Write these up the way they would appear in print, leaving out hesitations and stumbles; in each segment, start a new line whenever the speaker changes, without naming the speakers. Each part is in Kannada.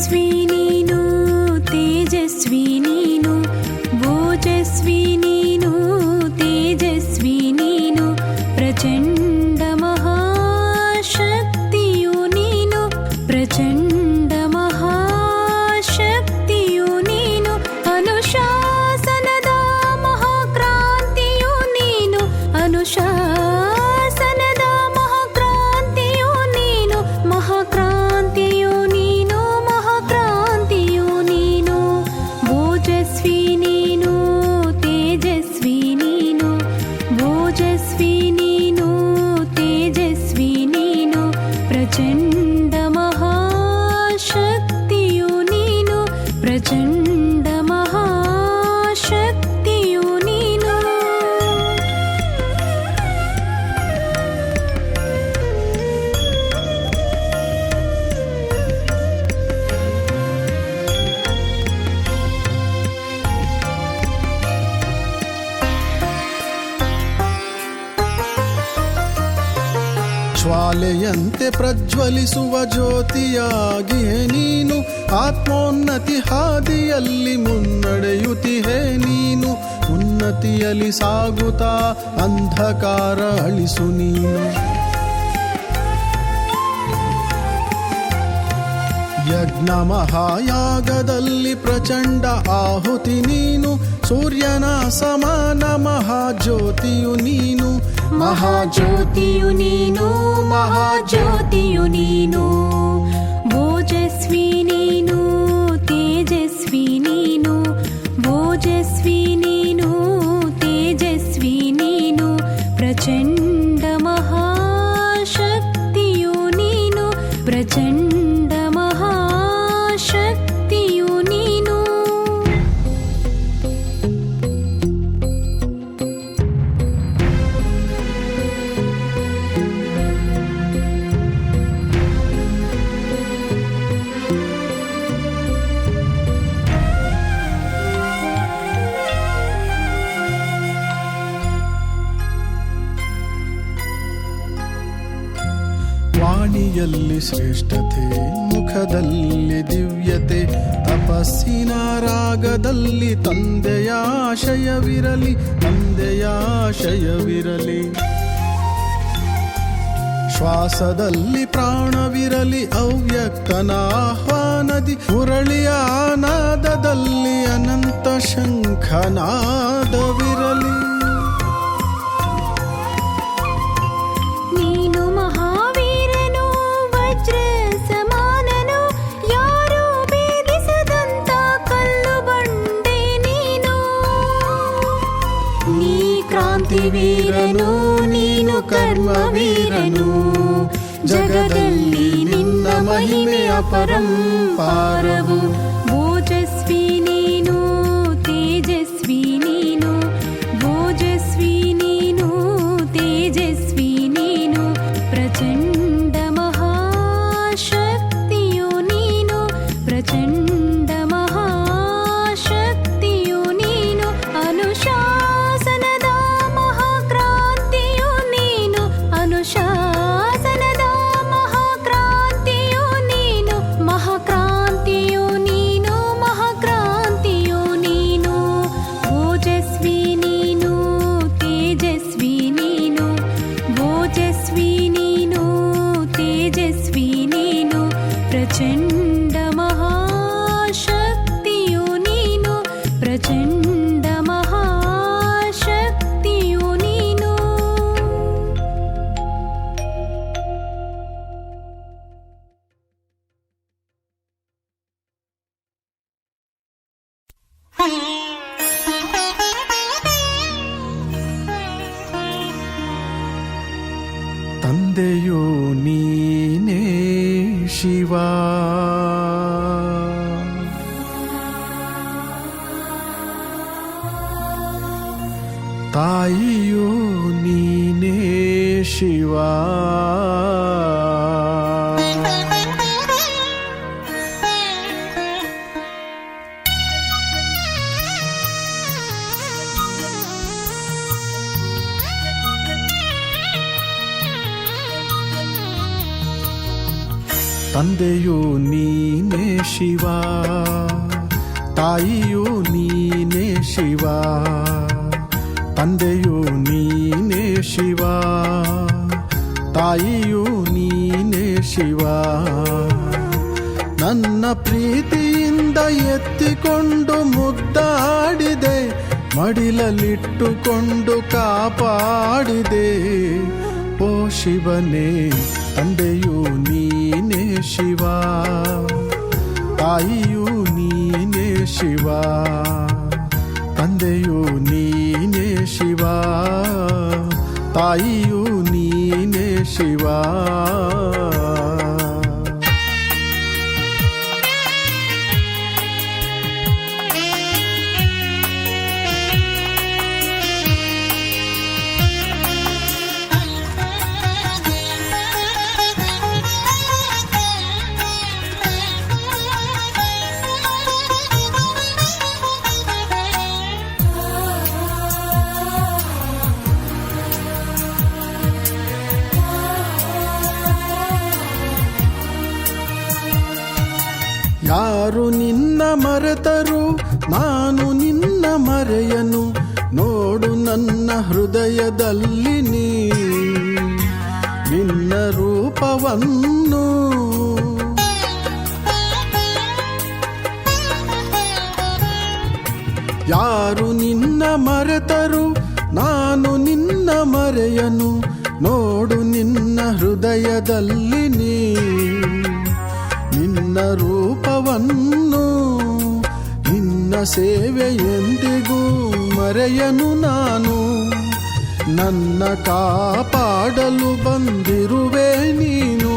ಓಜಸ್ವಿ ನೀನು ತೇಜಸ್ವಿ ನೀನು ಓಜಸ್ವಿ ನೀನು ತೇಜಸ್ವಿ ನೀನು ಪ್ರಚಂಡ ಮಹಾಶಕ್ತಿಯು ನೀನು ಪ್ರಚಂಡ ಮಹಾಶಕ್ತಿಯು ನೀನು ಅನುಶಾಸನದ ಮಹಾಕ್ರಾಂತಿಯು ನೀನು ಅನುಶಾಸನದ ಮಹಾಕ್ರಾಂತಿಯು ನೀನು ಮಹಾಕ್ರಾಂತಿಯು ನೀನು ಮಹಾಕ್ರಾಂತಿಯು ನೀನು ಓಜಸ್ವಿ ನೀನು ತೇಜಸ್ವಿ ನೀನು ಓಜಸ್ವಿ ನೀನು ತೇಜಸ್ವಿ ನೀನು ಪ್ರಚಂಡ ಮಹಾಶಕ್ತಿಯು ನೀನು ಪ್ರಚಂಡ ಮಹಾಶಕ್ತಿಯು ನೀನು
ಜ್ವಾಲೆಯಂತೆ ಪ್ರಜ್ವಲಿಸುವ ಜ್ಯೋತಿಯಾಗಿಯೇ ನೀನು ಆತ್ಮೋನ್ನತಿ ಹಾದಿಯಲ್ಲಿ ಮುನ್ನಡೆಯುತ್ತಿಹೇ ನೀನು ಉನ್ನತಿಯಲ್ಲಿ ಸಾಗುತ್ತಾ ಅಂಧಕಾರ ಅಳಿಸು ನೀನು ಯಜ್ಞ ಮಹಾಯಾಗದಲ್ಲಿ ಪ್ರಚಂಡ ಆಹುತಿ ನೀನು ಸೂರ್ಯನ ಸಮಾನ ಮಹಾಜ್ಯೋತಿಯು ನೀನು
ಮಹಾಜ್ಯೋತಿಯು ನೀನು ಮಹಾಜ್ಯೋತಿಯು ನೀನು ಓಜಸ್ವಿ ನೀನು ತೇಜಸ್ವಿ ನೀನು ಓಜಸ್ವಿ ನೀನು ತೇಜಸ್ವಿ ನೀನು ಪ್ರಚಂಡ ಮಹಾಶಕ್ತಿಯು ನೀನು ಪ್ರಚಂಡ ಮಹಾಶಕ್ತಿಯು ನೀನು
ವಾಣಿಯಲ್ಲಿ ಶ್ರೇಷ್ಠತೆ ಮುಖದಲ್ಲಿ ದಿವ್ಯತೆ ತಪಸ್ಸಿನ ರಾಗದಲ್ಲಿ ತಂದೆಯಾಶಯವಿರಲಿ ತಂದೆಯಾಶಯವಿರಲಿ ಶ್ವಾಸದಲ್ಲಿ ಪ್ರಾಣವಿರಲಿ ಅವ್ಯಕ್ತನ ಆಹ್ವಾನದಿ ಮುರಳಿಯ ನಾದದಲ್ಲಿ ಅನಂತ ಶಂಖನಾದವಿರಲಿ
ನೀನು ಮಹಾವೀರನು ವಜ್ರ ಸಮಾನನು ಯಾರೂ ಭೇದಿಸದಂತ ಕಲ್ಲು ಬಂಡೆ ನೀನು ನೀ ಕ್ರಾಂತಿವೀರನು ನೀನು ಕರ್ಮವೀರನು ಜಗದಲ್ಲಿ ನಿನ್ನ ಮಹಿಮೆಯ ಪರಂಪಾರವು ಓಜಸ್ವಿ ನೀನು ತೇಜಸ್ವಿ ನೀನು ಓಜಸ್ವಿ ನೀನು ತೇಜಸ್ವಿ ನೀನು ಪ್ರಚಂಡ ಮಹಾಶಕ್ತಿಯು ನೀನು ಪ್ರಚಂಡ ಮಹಾಶಕ್ತಿಯು ನೀನು ಅನುಶಾಸನದ ಮಹಾಕ್ರಾಂತಿಯು ನೀನು ಅನುಶಾಸನದ ಮಹಾಕ್ರಾಂತಿಯು ನೀನು ಮಹಾಕ್ರಾಂತಿಯು ನೀನು ಮಹಾಕ್ರಾಂತಿಯು ನೀನು ಓಜಸ್ವಿ ನೀನು ತೇಜಸ್ವಿ ನೀನು ಓಜಸ್ವಿ ನೀನು ತೇಜಸ್ವಿ ನೀನು ಪ್ರಚಂಡ ಮಹಾಶಕ್ತಿಯು ನೀನು ಪ್ರಚಂಡ ಮಹಾಶಕ್ತಿಯು ನೀನು
ತಂದೆಯೋ ನೀನೇ ಶಿವ ತಾಯಿಯೋ ನೀನೇ ಶಿವ ತಂದೆಯು ನೀನೇ ಶಿವ, ತಾಯಿಯು ನೀನೇ ಶಿವ. ತಂದೆಯು ನೀನೇ ಶಿವ, ತಾಯಿಯು ನೀನೇ ಶಿವ. ನನ್ನ ಪ್ರೀತಿಯಿಂದ ಎತ್ತಿಕೊಂಡು ಮುದ್ದಾಡಿದೆ, ಮಡಿಲಲ್ಲಿಟ್ಟುಕೊಂಡು ಕಾಪಾಡಿದೆ. ಓ ಶಿವನೇ, ತಂದೆಯು ನೀನೇ ಶಿವ, ತಾಯಿಯು ನೀನೇ ಶಿವ. ತಂದೆಯು ನೀನೇ ಶಿವ, ತಾಯಿಯು ನೀನೇ ಶಿವ. ಯಾರು ನಿನ್ನ ಮರೆತರು ನಾನು ನಿನ್ನ ಮರೆಯನು, ನೋಡು ನನ್ನ ಹೃದಯದಲ್ಲಿ ನಿನ್ನ ರೂಪವನ್ನು. ಯಾರು ನಿನ್ನ ಮರೆತರು ನಾನು ನಿನ್ನ ಮರೆಯನು, ನೋಡು ನಿನ್ನ ಹೃದಯದಲ್ಲಿ ನಿನ್ನ ರೂಪವನ್ನು. ನಿನ್ನ ಸೇವೆ ಎಂದಿಗೂ ಮರೆಯನು ನಾನು, ನನ್ನ ಕಾಪಾಡಲು ಬಂದಿರುವೆ ನೀನು.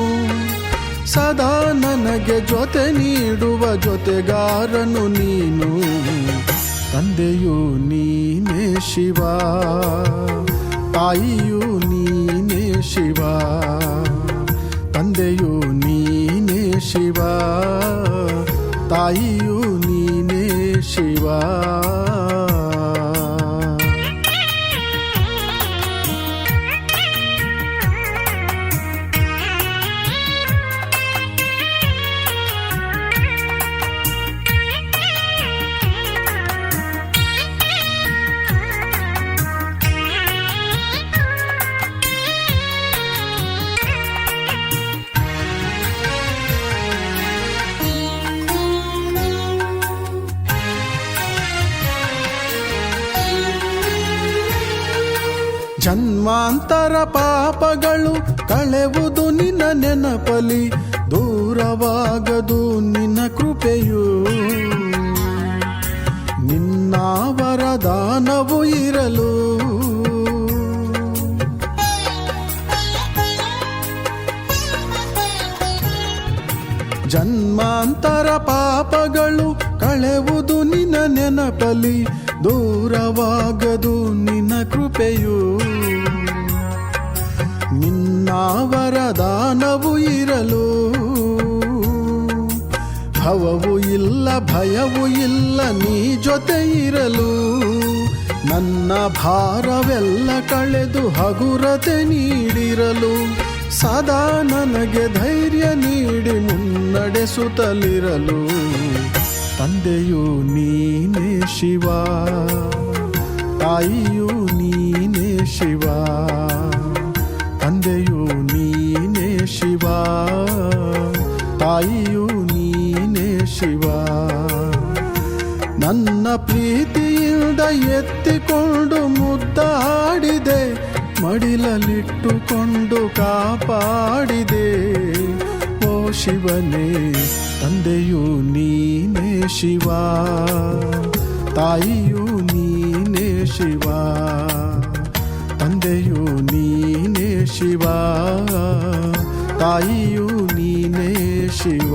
ಸದಾ ನನಗೆ ಜೊತೆ ನೀಡುವ ಜೊತೆಗಾರನು ನೀನು. ತಂದೆಯು ನೀನೇ ಶಿವ, ತಾಯಿಯು ನೀನೇ ಶಿವ. ತಂದೆಯು ನೀನೇ ಶಿವ, ತಾಯಿಯು ನೀನೇ ಶಿವ. ಜನ್ಮಾಂತರ ಪಾಪಗಳು ಕಳೆವುದು ನಿನ್ನ ನೆನಪಲಿ, ದೂರವಾಗದು ನಿನ್ನ ಕೃಪೆಯು. ನಿನ್ನ ವರದಾನವು ಇರಲು ಜನ್ಮಾಂತರ ಪಾಪಗಳು ಕಳೆವುದು ನಿನ್ನ ನೆನಪಲಿ, ದೂರವಾಗದು ನಿನ್ನ ಕೃಪೆಯು. ನಿನ್ನ ವರದಾನವು ಇರಲು ಭವವು ಇಲ್ಲ ಭಯವು ಇಲ್ಲ ನೀ ಜೊತೆ ಇರಲು. ನನ್ನ ಭಾರವೆಲ್ಲ ಕಳೆದು ಹಗುರತೆ ನೀಡಿರಲು, ಸದಾ ನನಗೆ ಧೈರ್ಯ ನೀಡಿ ಮುನ್ನಡೆಸುತ್ತಲಿರಲು. ತಂದೆಯು ನೀನೇ ಶಿವ, ತಾಯಿಯು ನೀನೇ ಶಿವ. ತಂದೆಯು ನೀನೇ ಶಿವ, ತಾಯಿಯು ನೀನೇ ಶಿವ. ನನ್ನ ಪ್ರೀತಿಯಿಂದ ಎತ್ತಿಕೊಂಡು ಮುದ್ದಾಡಿದೆ, ಮಡಿಲಲ್ಲಿಟ್ಟುಕೊಂಡು ಕಾಪಾಡಿದೆ. ಓ ಶಿವನೇ, ತಂದೆಯು ನೀನೇ ಶಿವ, ತಾಯಿಯು ನೀನೇ ಶಿವ. ತಂದೆಯು ನೀನೇ ಶಿವ, ತಾಯಿಯು ನೀನೇ ಶಿವ.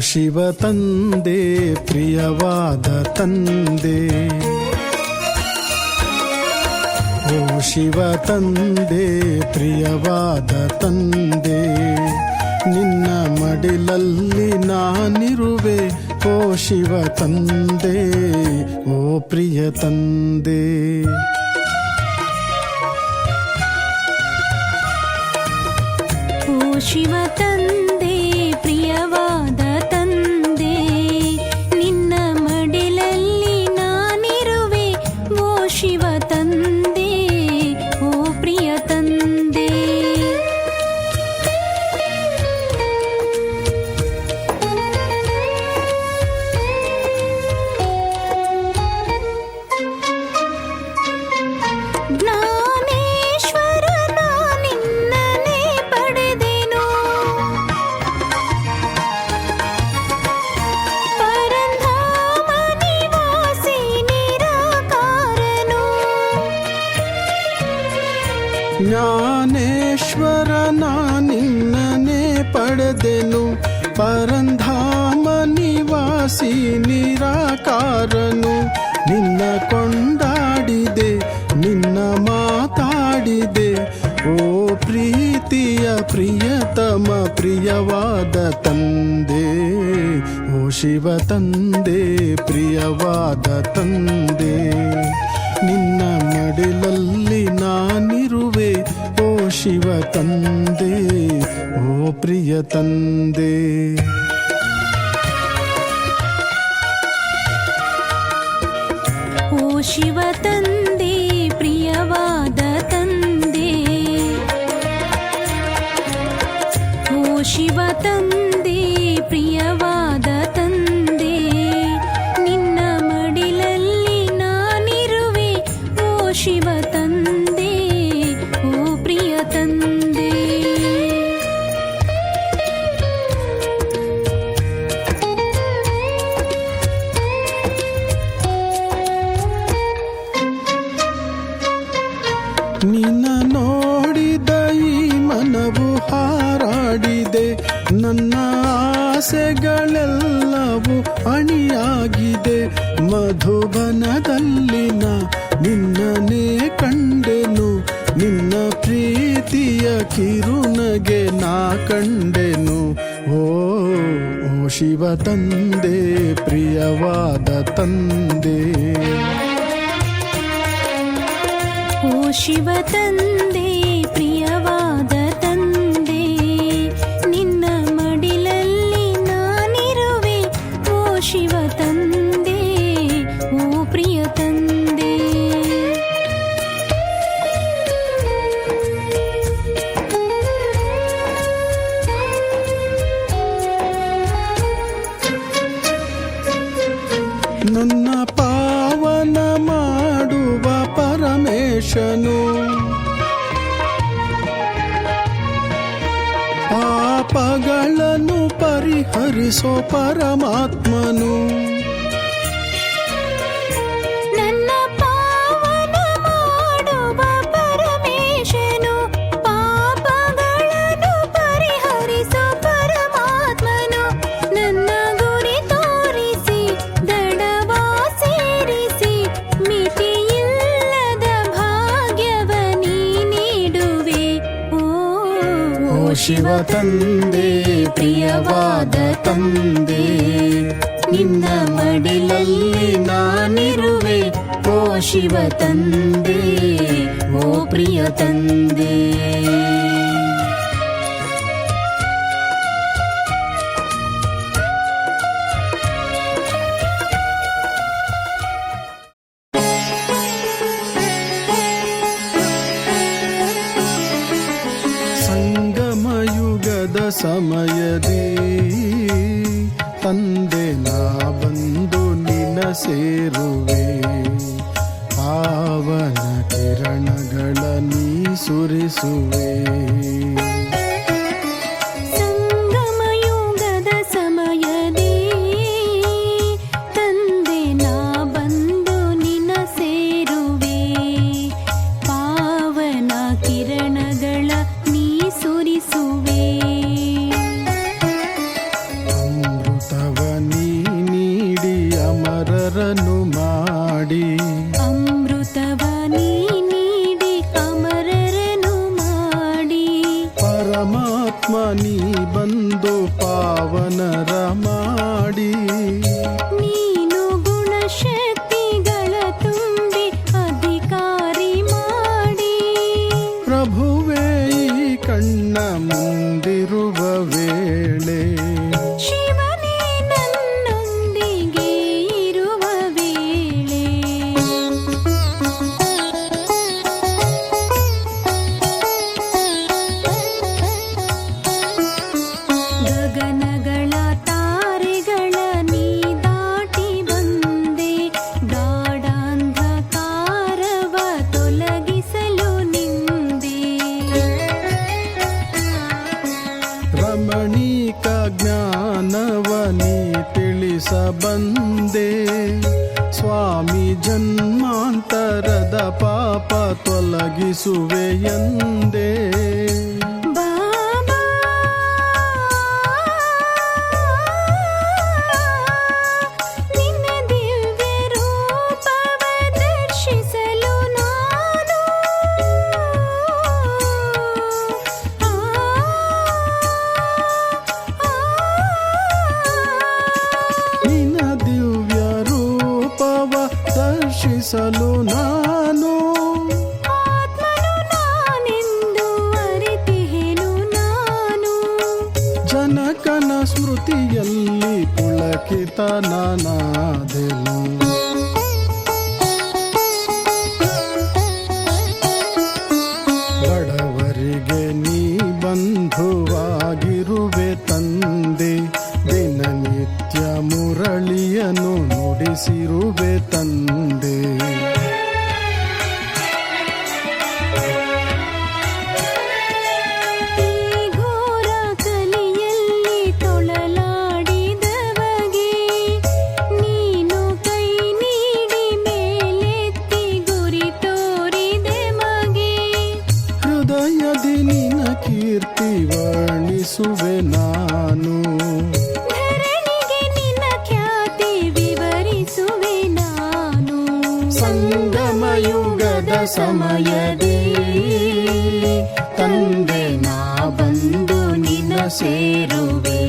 ಶಿವ ತಂದೆ, ಪ್ರಿಯವಾದ ತಂದೆ, ಓ ಶಿವ ತಂದೆ ಪ್ರಿಯವಾದ ತಂದೆ, ನಿನ್ನ ಮಡಿಲಲ್ಲಿ ನಾನಿರುವೆ. ಓ ಶಿವ ತಂದೆ, ಓ ಪ್ರಿಯ ತಂದೆ.
ಓ ಶಿವ ತಂದೆ ಪ್ರಿಯವಾದ ತಂದೆ, ನಿನ್ನ ಮಡಿಲಲ್ಲಿ ನಾನಿರುವೆ. ಓ ಶಿವ ತಂದೆ, ಓ ಪ್ರಿಯ ತಂದೆ. ಜ್ಞಾನೇಶ್ವರನ ನಿನ್ನನೆ ಪಡೆದೆನು, ಪರಂಧಾಮ ನಿವಾಸಿ ನಿರಾಕಾರನು.
ಜ್ಞಾನೇಶ್ವರನ ನಿನ್ನನೆ ಪಡೆದೆನು, ಪರಂಧಾಮ ನಿವಾಸಿ ನಿರಾಕಾರನು. ನಿನ್ನ ಕೊಂಡಾಡಿದೆ, ನಿನ್ನ ಮಾತಾಡಿದೆ. ಓ ಪ್ರೀತಿಯ ಪ್ರಿಯತಮ ಪ್ರಿಯವಾದ ತಂದೆ, ಓ ಶಿವ ತಂದೆ ಪ್ರಿಯವಾದ ತಂದೆ. ನಿನ್ನ ಮಡಿಲಲ್ಲಿ ನಾನಿರುವೆ. ಓ ಶಿವ ತಂದೆ, ಓ ಪ್ರಿಯ ತಂದೆ.
ಓ ಶಿವ ತಂದೆ ಪ್ರಿಯವಾದ ತಂದೆ, ಓ ಶಿವ ತಂದೆ ಪ್ರಿಯವಾದ ತಂದೆ. ನಿನ್ನ ಮಡಿಲಲ್ಲಿ ನಾನಿರುವೆ. ಓ ಶಿವ ತಂದೆ, ಓ ಪ್ರಿಯ ತಂದೆ.
ನಿನ್ನ ನೋಡಿದ ಈ ಮನವು ಹಾರಾಡಿದೆ, ನನ್ನ ಆಸೆಗಳೆಲ್ಲವೂ ಅಣಿಯಾಗಿದೆ. ಮಧುಬನದಲ್ಲಿನ ನಿನ್ನನೇ ಕಂಡೆನು, ನಿನ್ನ ಪ್ರೀತಿಯ ಕಿರುನಗೆ ನಾ ಕಂಡೆನು. ಓ ಓ ಶಿವ ತಂದೆ ಪ್ರಿಯವಾದ ತಂದೆ.
ಓ ಶಿವ ತಂದೆ ಪ್ರಿಯವಾದ ತಂದೆ, ನಿನ್ನ ಮಡಿಲಲ್ಲಿ ನಾನಿರುವೆ. ಓ ಶಿವ ತಂದೆ, ಓ ಪ್ರಿಯ ತಂದೆ.
ನನ್ನ ಪಾವನ ಮಾಡುವ ಪರಮೇಶನು, ಪಾಪಗಳನ್ನು ಪರಿಹರಿಸೋ ಪರಮಾತ್ಮನು.
ನನ್ನ ಪಾವನ ಮಾಡುವ ಪರಮೇಶನು, ಪಾಪಗಳನ್ನು ಪರಿಹರಿಸೋ ಪರಮಾತ್ಮನು. ನನ್ನ ಗುರಿ ತೋರಿಸಿ ದಡವಾ ಸೇರಿಸಿ, ಮಿತಿಯಿಲ್ಲದ ಭಾಗ್ಯವ ನೀ ನೀಡುವೆ. ಓ
ಶಿವ ತಂದೆ ಪ್ರಿಯವಾದ ತಂದೆ, ನಿನ್ನ ಮಡಿಲಲ್ಲಿ ನಾನಿರುವೆ. ಓ ಶಿವ ತಂದೆ, ಓ ಪ್ರಿಯ ತಂದೆ. ಸಂಗಮಯುಗದ ಸಮಯದಿ ತಂದೆ ನಾ ಬಂದು ನಿನ್ನ ಸೇರುವೆ. ಪಾವನ ಕಿರಣಗಳ ನೀ ಸುರಿಸುವೆ.
ಸಂಗಮಯುಗದ ಸಮಯದಿ ತಂದೆ ನಾ ಬಂದು ನಿನ್ನ ಸೇರುವೆ. ಪಾವನ ಕಿರಣಗಳ ನೀ ಸುರಿಸುವೆ.
ಅಮೃತವ ನೀ ನೀಡಿ ಅಮರರನ್ನು ಮಾಡಿ,
ಅಮೃತವ ನೀ ನೀಡಿ
ತಿಳಿಸಬಂದೆ ಸ್ವಾಮಿ ಜನ್ಮಾಂತರದ ಪಾಪ ತೊಲಗಿಸುವೆಯಂದೇ.
ಬಾಬಾ ನಿನ್ನ ದಿವ್ಯ ರೂಪವ ದರ್ಶಿಸಲು ನಾನು
ನಿನ್ನ ದಿವ್ಯ ರೂಪವ ದರ್ಶಿಸಲು ನಾನು
ಆತ್ಮನು ನಾನೆಂದು ಅರಿತಿಹೆನು ನಾನು.
ಜನಕನ ಸ್ಮೃತಿಯಲ್ಲಿ ಪುಳಕಿತನಾದೆನು. ಬಡವರಿಗೆ ನೀ ಬಂಧುವಾಗಿರುವೆ ತಂದೆ, ದಿನನಿತ್ಯ ಮುರಳಿಯನ್ನು ನುಡಿಸಿರುವೆ ತಂದೆ.
ಈ ಘೋರ ಕಲಿಯಲ್ಲಿ ತೊಳಲಾಡಿದವಗೆ ನೀನು ಕೈ ನೀಡಿ ಮೇಲೆತ್ತಿ ಗುರಿ ತೋರಿದೆ ಮಗೆ.
ಹೃದಯದಿ ನಿನ್ನ ಕೀರ್ತಿ ವರ್ಣಿಸುವೆ ನಾನು,
ಧರಣಿಗೆ ನಿನ್ನ ಖ್ಯಾತಿ ವಿವರಿಸುವೆ ನಾನು.
ಸಂಗಮಯುಗದ ಸಮಯದಿ ತಂದೆ ನಾ ಬಂದು ನಿನ್ನ ಸೇರುವೆ.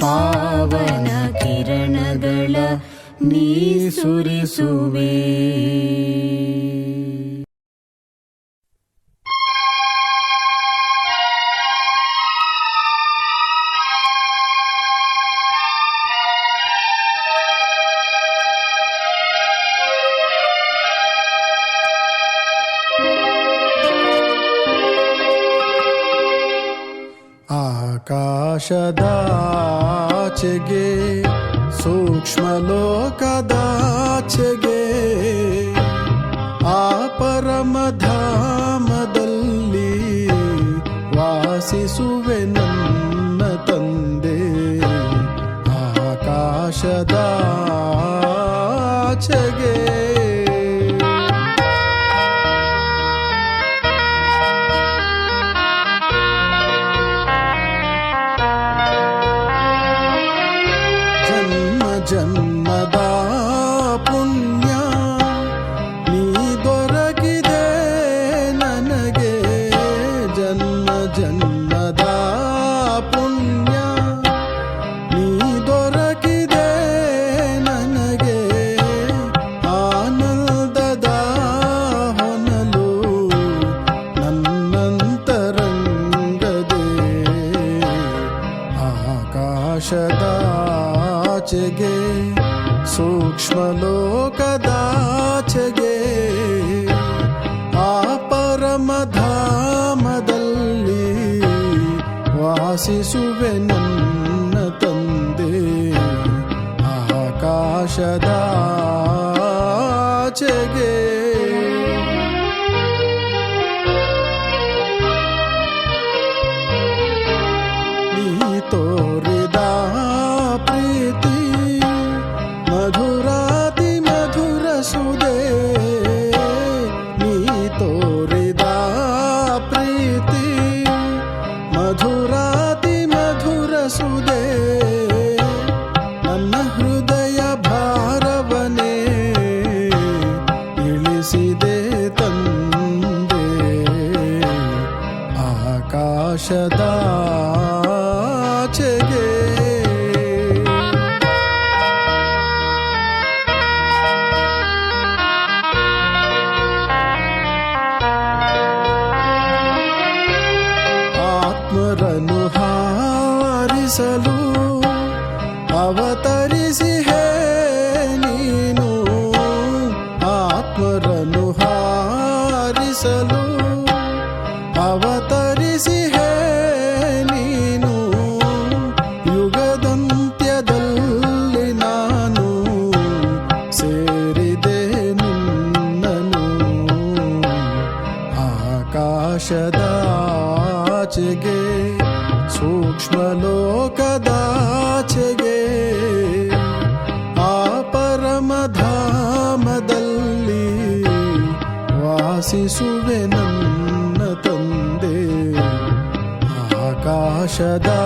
ಪಾವನ ಕಿರಣಗಳ ನೀ ಸುರಿಸುವೆ. ಆಕಾಶದಾಚೆಗೆ ಸೂಕ್ಷ್ಮ ಲೋಕದಾಚೆಗೆ ಆ ಪರಮಧಾಮದಲ್ಲಿ ವಾಸಿಸುವೆ ನನ್ನ ತಂದೆ. ಆಕಾಶದಾಚೆಗೆ ಜನ್ಮದ ಪುಣ್ಯ ನೀ ದೊರಕಿದೆ ನನಗೆ. ಜನ್ಮ ಜನ್ಮದ ಪುಣ್ಯ ನೀ ದೊರಕಿದೆ ನನಗೆ. ಆನಂದದ ಹೊನಲು ನನ್ನಂತರಂಗದೆ. ಆಕಾಶದಾಚೆಗೆ ಸೂಕ್ಷ್ಮ ಲೋಕದಾಚೆಗೆ ಆ ಪರಮಧಾಮದಲ್ಲಿ ವಾಸಿಸುವೆ ನನ್ನ ತಂದೆ. ಆಕಾಶದಾಚೆಗೆ ನೀ ತೋರಿದ ಪ್ರೀತಿ ಮಧುರಾತಿ ಮಧುರ ಸುದೆ. ನೀ ತೋರಿದ ಪ್ರೀತಿ ಮಧುರಾತಿ ಮಧುರ ಸುದೆ. ನನ್ನ ಹೃದಯ ಭಾರವನೇ ಇಳಿಸಿದೆ ತಂದೆ. ಆಕಾಶದಾಚೆಗೆ ಆತ್ಮರನ್ನು ಹಾರಿಸಲು ಅವತರಿಸಿ ಹೇ ನೀನು. ಆತ್ಮರನ್ನು ಹಾರಿಸಲು ಅವತರಿಸಿ ಹೇ ನೀನು. ಯುಗದಂತ್ಯದಲ್ಲಿ ನಾನು ಸೇರಿದೆ ನಿನ್ನನು. ಆಕಾಶದಾಚೆಗೆ ಸೂಕ್ಷ್ಮ ಲೋಕದಾಚೆಗೆ ವಾಸಿಸುವೆ ನನ್ನ ತಂದೆ ಆಕಾಶದಾಚೆಗೆ.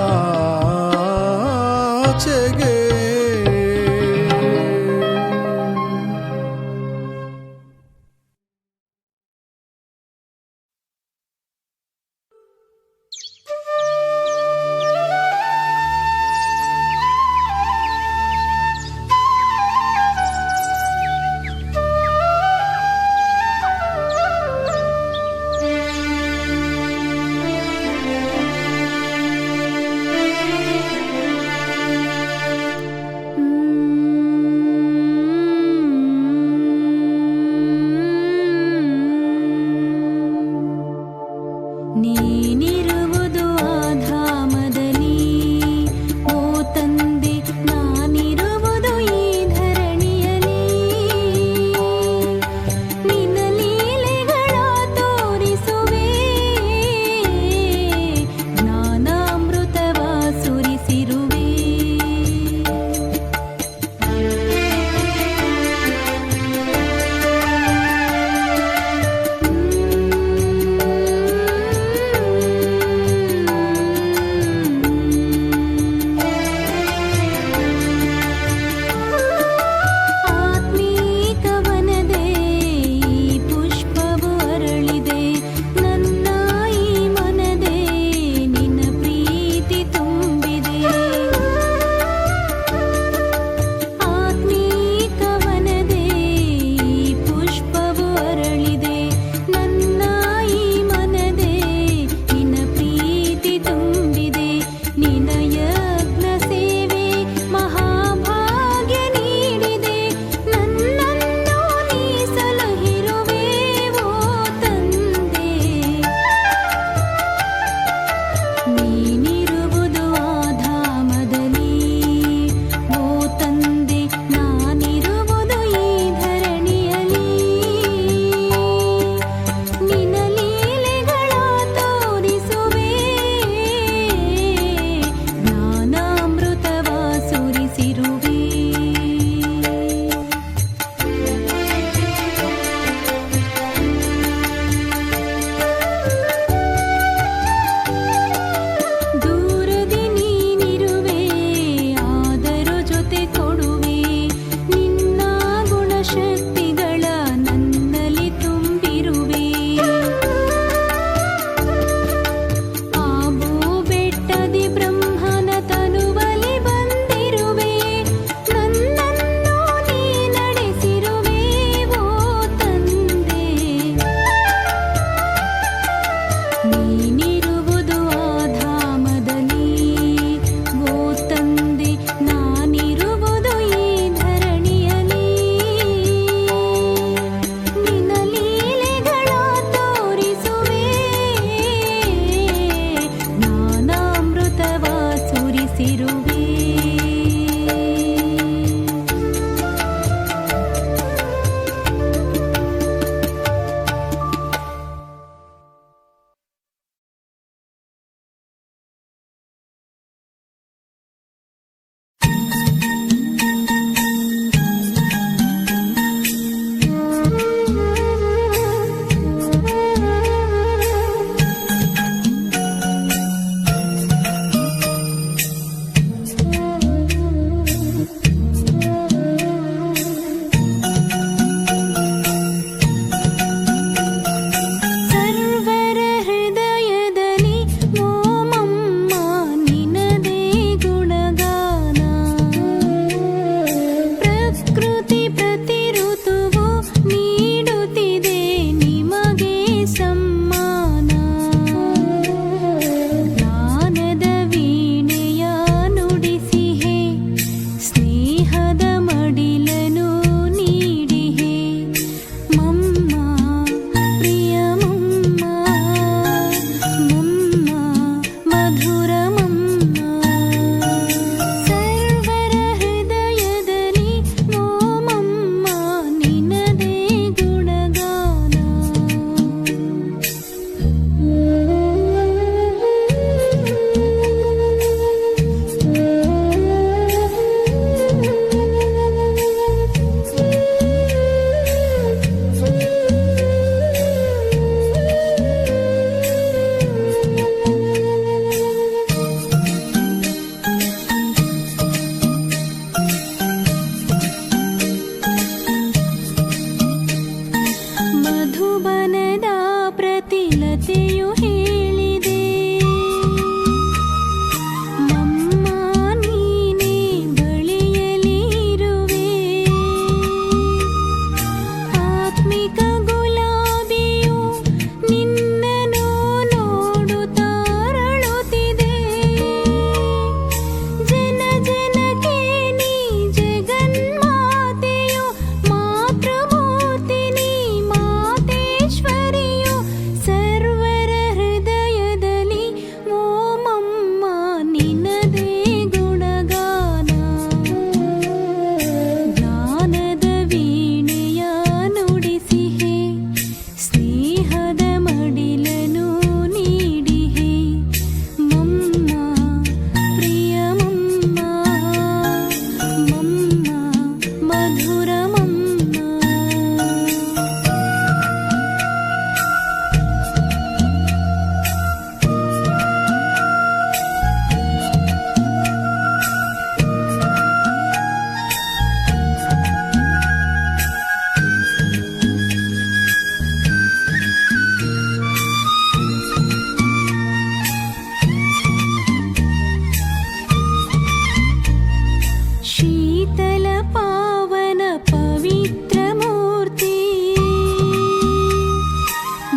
शीतल पावन पवित्र मूर्ति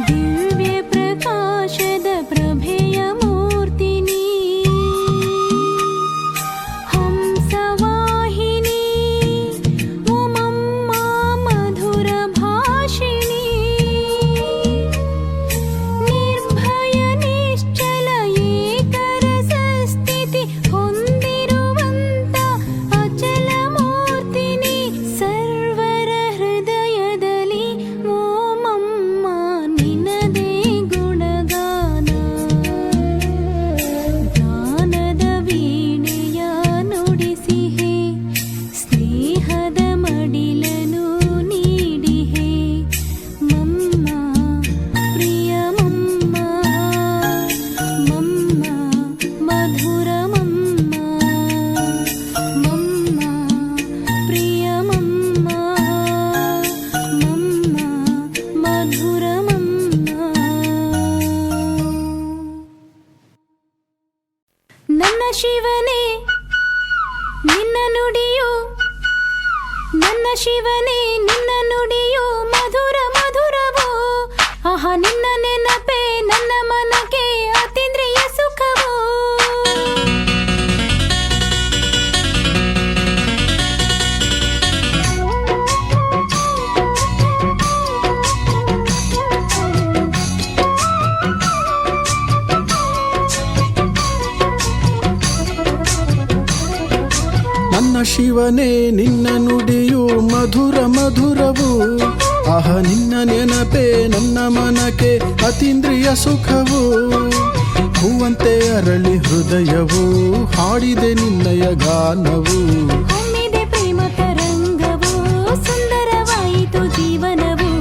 दिव्य प्रकाशद प्रभेय मूर्तिनी हंसवाहिनी ओमम्मा मधुर भाषिणी निर्भय निश्चल ಏಕರಸ ಸ್ಥಿತಿ ಹೊಂದಿರುವಂತ ಅಚಲ ಮೂರ್ತಿನಿ ಸರ್ವರ ಹೃದಯದಲ್ಲಿ ಓಮಮ್ಮ ನಿನ್ನದೇ ಗುಣಗಾನ ಜ್ಞಾನದ ವೀಣೆಯ ನುಡಿಸಿಹೆ ಸ್ನೇಹದ ಮಡಿಲನು ನೀಡಿಹೆ ಮಮ್ಮ ಪ್ರಿಯ ಮಮ್ಮ ಮಮ್ಮ ಮಧುರ ಮಮ್ಮ ಮಮ್ಮ ಪ್ರಿಯ ಮಮ್ಮ ಮಮ್ಮ ಮಧುರ ಮಮ್ಮ ನನ್ನ ಶಿವನೇ ನಿನ್ನ ನುಡಿಯು ನನ್ನ ಶಿವನೇ ನಿನ್ನ ನುಡಿಯು ಮಧುರ ಮಧುರವೋ ಆಹಾ ನಿನ್ನ ನೆನಪೇ ನನ್ನ ಮನಕ್ಕೆ ಅತೀಂದ್ರಿಯ ಸುಖವೋ
ನನ್ನ ಶಿವನೇ ನಿನ್ನ ನುಡಿಯು ಮಧುರ ಮಧುರವು ಆಹ ನಿನ್ನ ನೆನಪೇ ನನ್ನ ಮನಕ್ಕೆ ಅತೀಂದ್ರಿಯ ಸುಖವು ಹೂವಂತೆ ಅರಳಿ ಹೃದಯವು ಹಾಡಿದೆ ನಿನ್ನಯ ಗಾನವು
ಹೊಮ್ಮಿದೆ ಪ್ರೇಮ ತರಂಗವು ಸುಂದರವಾಯಿತು ಜೀವನವು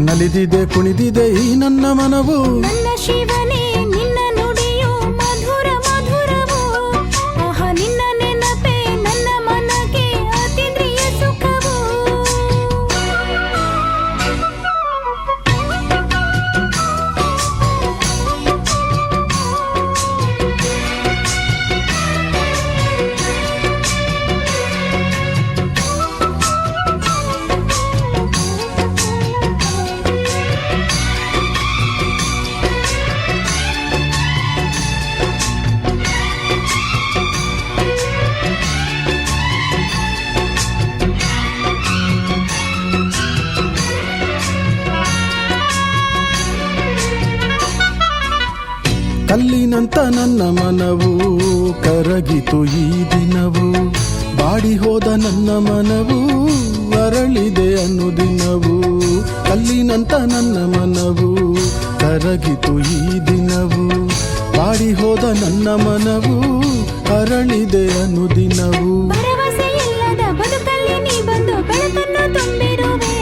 ನಲಿದಿದೆ ಕುಣಿದಿದೆ ಈ ನನ್ನ ಮನವು
ನನ್ನ ಶಿವನೇ ನಿನ್ನ ನುಡಿಯು ಮಧುರ ಮಧುರವೋ ಆಹಾ ನಿನ್ನ ನೆನಪೇ ನನ್ನ ಮನಕ್ಕೆ ಅತೀಂದ್ರಿಯ ಸುಖವೋ
ಕಲ್ಲಿನಂತ ನನ್ನ ಮನವು ಕರಗಿತು ಈ ದಿನವು ಬಾಡಿ ಹೋದ ನನ್ನ ಮನವು ಅರಳಿದೆ ಅನುದಿನವು ಕಲ್ಲಿನಂತ ನನ್ನ ಮನವು ಕರಗಿತು ಈ ದಿನವು ಬಾಡಿ ಹೋದ ನನ್ನ ಮನವು ಅರಳಿದೆ ಅನುದಿನವು
ಭರವಸೆ ಇಲ್ಲದ ಬದುಕಲ್ಲಿ ನೀ ಬಂದು ಬೆಳಕನ್ನು ತುಂಬಿರುವೆ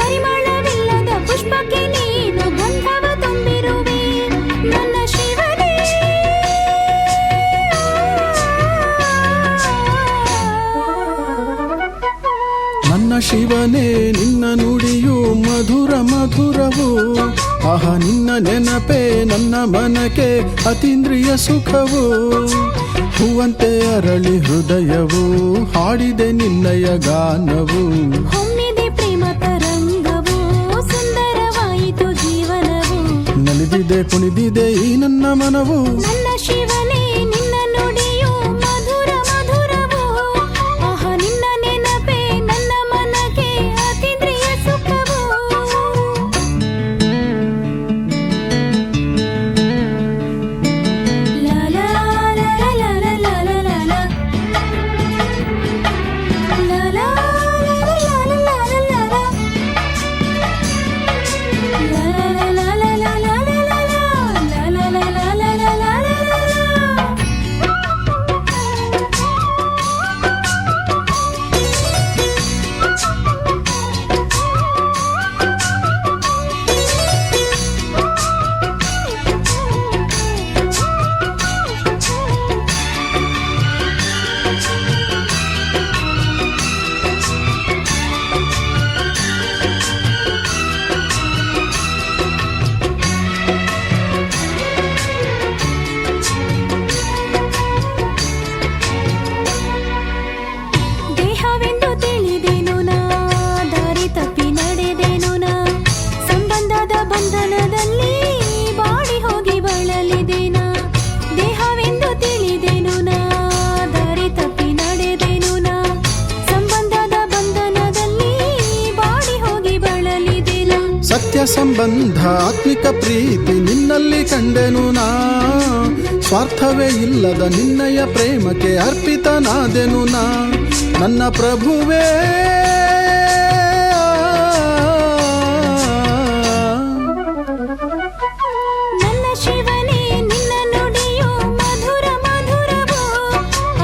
ಪರಿಮಳವಿಲ್ಲದ ಪುಷ್ಪಕ್ಕೆ ನೀನು ಗಂಧವ ತುಂಬಿರುವೆ ನನ್ನ ಶಿವನೇ
ನನ್ನ ಶಿವನೇ ನಿನ್ನ ನುಡಿಯು ಮಧುರ ಮಧುರವು ಆಹ ನಿನ್ನ ನೆನಪೇ ನನ್ನ ಮನಕ್ಕೆ ಅತೀಂದ್ರಿಯ ಸುಖವು ಹೂವಂತೆ ಅರಳಿ ಹೃದಯವು ಹಾಡಿದೆ ನಿನ್ನಯ ಗಾನವು
ಹೊಮ್ಮಿದೆ ಪ್ರೇಮ ತರಂಗವು ಸುಂದರವಾಯಿತು ಜೀವನವು
ನಲಿದಿದೆ ಕುಣಿದಿದೆ ಈ ನನ್ನ ಮನವು
ನನ್ನ ಶಿವನೇ ನಿನ್ನ ನುಡಿಯು ಮಧುರ ಮಧುರವೋ ಆಹಾ ನಿನ್ನ ನೆನಪೇ ನನ್ನ ಮನಕ್ಕೆ ಅತೀಂದ್ರಿಯ ಸುಖವೋ ಲಾ ಲಾ ಲಾ ಲಾ ಲಾ ಲಾ ಲಾ ಲಾ ಲಾ. ಲಾ ಲಾ ಲಾ ಲಾ ಲಾ ಲಾ ಲಾ ಲಾ ಲಾ. ಲಾ ಲಾ ಲಾ ಲಾ ಲಾ ಲಾ ಲಾ ಲಾ ಲಾ. ಲಾ ಲಾ ಲಾ ಲಾ ಲಾ ಲಾ ಲಾ ಲಾ ಲಾ.
ಸಂಬಂಧ ಆತ್ಮಿಕ ಪ್ರೀತಿ ನಿನ್ನಲ್ಲಿ ಕಂಡೆನು ನಾ. ಸ್ವಾರ್ಥವೇ ಇಲ್ಲದ ನಿನ್ನಯ ಪ್ರೇಮಕ್ಕೆ ಅರ್ಪಿತನಾದೆನು ನಾ. ನನ್ನ ಪ್ರಭುವೇ
ನನ್ನ ಶಿವನೇ ನಿನ್ನ ನುಡಿಯು ಮಧುರ ಮಧುರವೋ.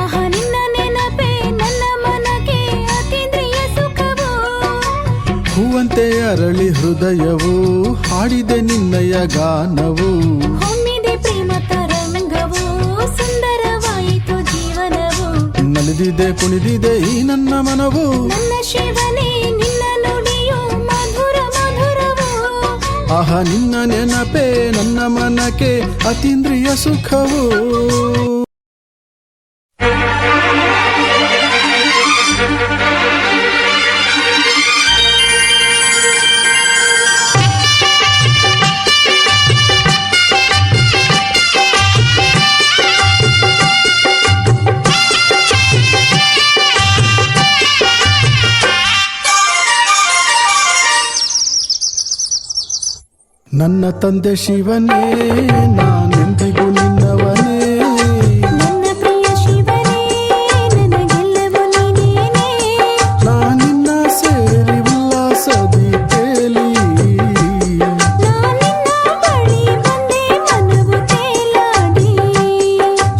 ಆಹಾ ನಿನ್ನ ನೆನಪೇ ನನ್ನ ಮನಕ್ಕೆ ಅತೀಂದ್ರಿಯ ಸುಖವೋ.
ಹೂವಂತೆ ಅರಳಿ ಹೃದಯವು ಹಾಡಿದೆ ನಿನ್ನಯ ಗಾನವು.
ಹೊಮ್ಮಿದೆ ಪ್ರೇಮ ತರಂಗವು ಸುಂದರವಾಯಿತು ಜೀವನವು.
ನಲಿದಿದೆ ಕುಣಿದಿದೆ ಈ ನನ್ನ ಮನವು.
ನನ್ನ ಶಿವನೇ ನಿನ್ನ ನುಡಿಯು ಮಧುರ ಮಧುರವೋ.
ಆಹಾ ನಿನ್ನ ನೆನಪೇ ನನ್ನ ಮನಕ್ಕೆ ಅತೀಂದ್ರಿಯ ಸುಖವು. ನನ್ನ ತಂದೆ ಶಿವನೇ ನಾನೆಂದಿಗೂ ನಿನ್ನವನೇ.
ನನ್ನ ಪ್ರಿಯ ಶಿವನೇ ನನಗೆಲ್ಲವೂ ನೀನೇನೇ.
ನಾನಿನ್ನ ಸೇರಿ ಉಲ್ಲಾಸದಿ ತೇಲಿ.
ನಾನಿನ್ನ ಬಳಿ ಬಂದೆ ಮನವು ತೇಲಾಡಿ.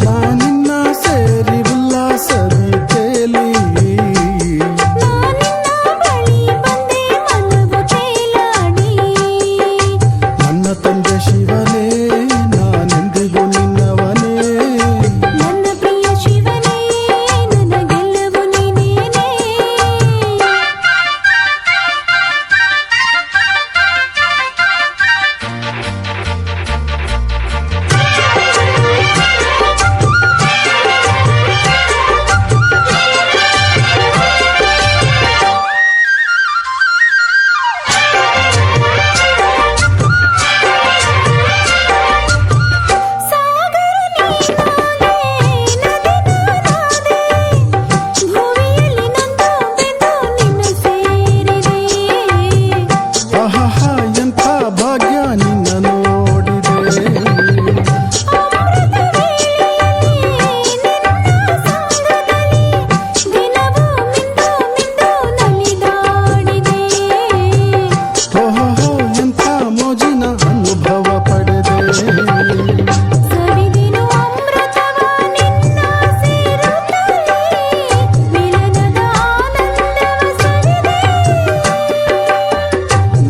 ನಾನಿನ್ನ ಸೇರಿ ಉಲ್ಲಾಸದಿ ತೇಲಿ.
ನಾನಿನ್ನ ಬಳಿ ಬಂದೆ ಮನವು ತೇಲಾಡಿ.
ನನ್ನ ತಂದೆ ಶಿವನೇ ನಾನೆಂದಿಗೂ ನಿನ್ನವನೇ.
ನನ್ನ ಪ್ರಿಯ ಶಿವನೇ ನನಗೆಲ್ಲವೂ ನೀನೇನೇ. ಸಾಗರ ನೀನಾದೆ ನದಿ ನಾನಾದೆ. ಭೂಮಿಯಲ್ಲಿ ನಂದು ಬೆಂದು ನಿನ್ನ ಸೇರಿದೆ.
ಆಹಾ ಎಂಥ ಭಾಗ್ಯ ನಿನ್ನ ನೋಡಿದೆ.
ಅಮೃತ ವೇಳೆಯಲ್ಲಿ ನಿನ್ನ ಸಂಗದಲ್ಲಿ ದಿನವೂ ಮಿಂದು ಮಿಂದು ನಲಿದಾಡಿದೆ.
ಓಹೋ ಎಂಥ ಮೋಜಿನ ಅನುಭವ ಪಡೆದೆ.
ಸವಿದಿನು ಅಮೃತವ ನಿನ್ನ ಸೇರುತ್ತಲೇ ಮಿಲನದ ಆನಂದವ ಸವಿದೆ.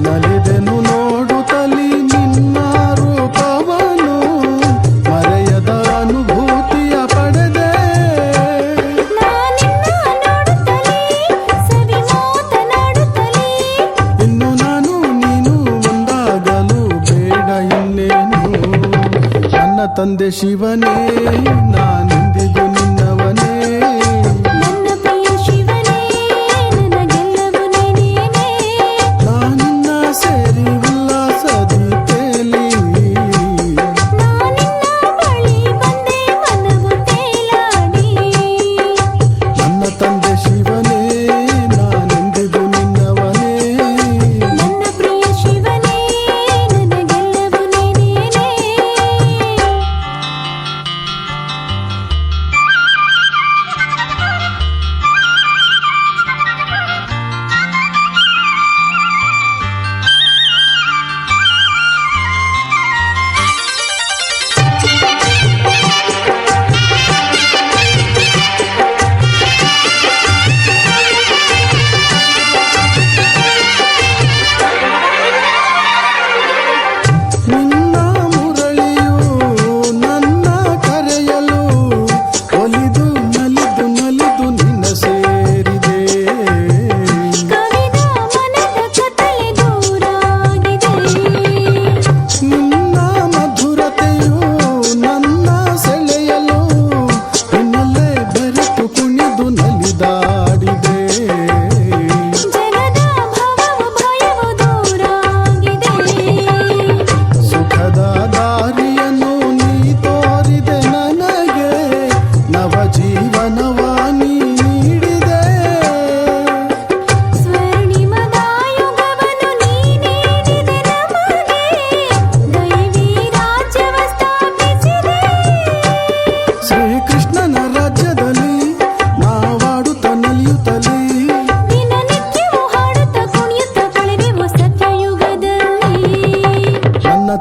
ನಲಿದೆನು ನೋಡುತ್ತಲಿ ನಿನ್ನ ರೂಪವನು ಮರೆಯದ ಅನುಭೂತಿಯ ಪಡೆದೆ.
ನಾನಿನ್ನ ನೋಡುತ್ತಲೇ ಸವಿ ಮಾತನಾಡುತ್ತಲೇ.
ಇನ್ನು ನಾನು ನೀನು ಒಂದಾಗಲು ಬೇಡ ಇನ್ನೇನು. ನನ್ನ ತಂದೆ ಶಿವನೇ ನಾನೆಂದಿಗೂ ನಿನ್ನವನೇ.
ನನ್ನ ಪ್ರಿಯ ಶಿವನೇ ನನಗೆಲ್ಲವೂ ನೀನೇನೇ.
ನಾನಿನ್ನ ಸೇರಿ ಉಲ್ಲಾಸದಿ ತೇಲಿ.
ನಾನಿನ್ನ ಬಳಿ ಬಂದೆ ಮನವು ತೇಲಾಡಿ.
ನನ್ನ ತಂದೆ ಶಿವನೇ ನಾನೆಂದಿಗೂ ನಿನ್ನವನೇ.
ನನ್ನ ಪ್ರಿಯ ಶಿವನೇ ನನಗೆಲ್ಲವೂ ನೀನೇನೇ.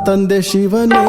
ತಂದೆ ಶಿವನೇ